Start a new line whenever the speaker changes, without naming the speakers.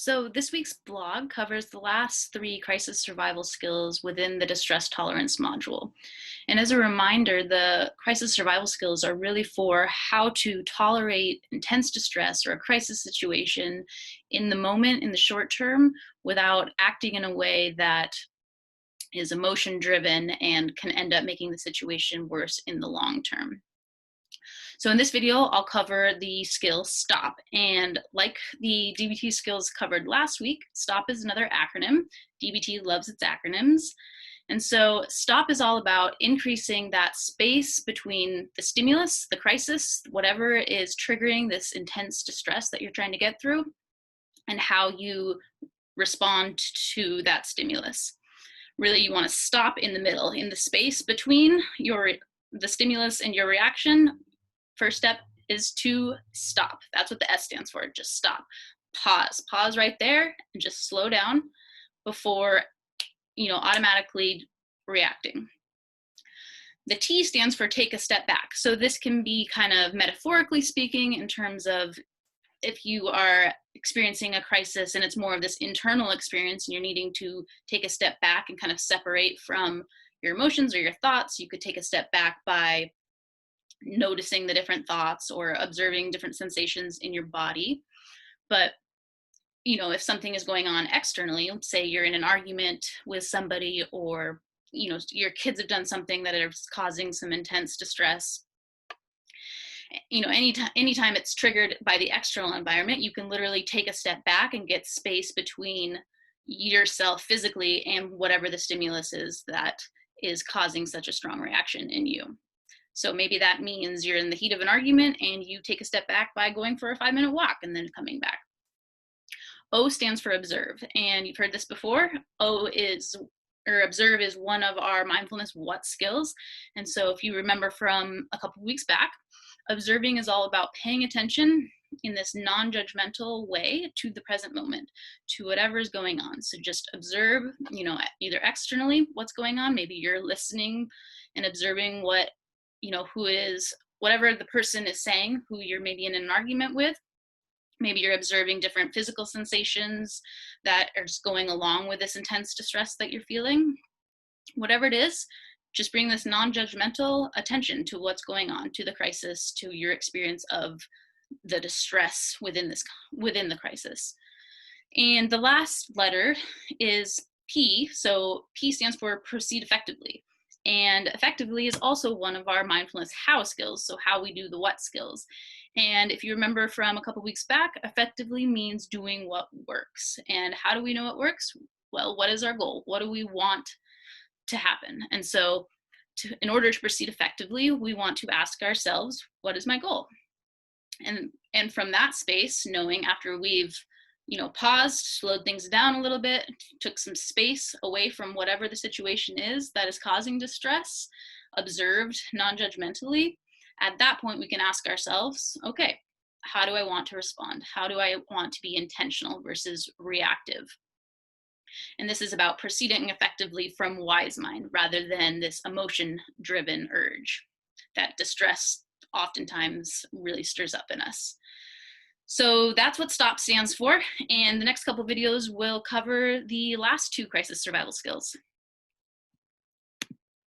So this week's blog covers the last three crisis survival skills within the distress tolerance module. And as a reminder, the crisis survival skills are really for how to tolerate intense distress or a crisis situation in the moment, in the short term, without acting in a way that is emotion driven and can end up making the situation worse in the long term. So in this video, I'll cover the skill STOP. And like the DBT skills covered last week, STOP is another acronym. DBT loves its acronyms. And so STOP is all about increasing that space between the stimulus, the crisis, whatever is triggering this intense distress that you're trying to get through, and how you respond to that stimulus. Really, you want to stop in the middle, in the space between the stimulus and your reaction. First step is to stop. That's what the S stands for. Just stop. Pause right there and just slow down before, automatically reacting. The T stands for take a step back. So this can be kind of metaphorically speaking in terms of if you are experiencing a crisis and it's more of this internal experience and you're needing to take a step back and kind of separate from your emotions or your thoughts, you could take a step back by noticing the different thoughts or observing different sensations in your body. But if something is going on externally, let's say you're in an argument with somebody, or your kids have done something that is causing some intense distress, anytime it's triggered by the external environment, you can literally take a step back and get space between yourself physically and whatever the stimulus is that is causing such a strong reaction in you. So maybe that means you're in the heat of an argument and you take a step back by going for a 5-minute walk and then coming back. O stands for observe. And you've heard this before. Observe is one of our mindfulness what skills. And so if you remember from a couple weeks back, observing is all about paying attention in this non-judgmental way to the present moment, to whatever is going on. So just observe, either externally what's going on. Maybe you're listening and observing whatever the person is saying, who you're maybe in an argument with. Maybe you're observing different physical sensations that are just going along with this intense distress that you're feeling. Whatever it is, just bring this non-judgmental attention to what's going on, to the crisis, to your experience of the distress within the crisis. And the last letter is P. So P stands for proceed effectively. And effectively is also one of our mindfulness how skills, so how we do the what skills. And if you remember from a couple weeks back, effectively means doing what works. And how do we know it works? Well, what is our goal? What do we want to happen? And so in order to proceed effectively, we want to ask ourselves, what is my goal? And from that space, knowing after we've paused, slowed things down a little bit, took some space away from whatever the situation is that is causing distress, observed non-judgmentally, at that point we can ask ourselves, okay, how do I want to respond? How do I want to be intentional versus reactive? And this is about proceeding effectively from wise mind rather than this emotion-driven urge that distress oftentimes really stirs up in us. So that's what STOP stands for. And the next couple videos will cover the last two crisis survival skills.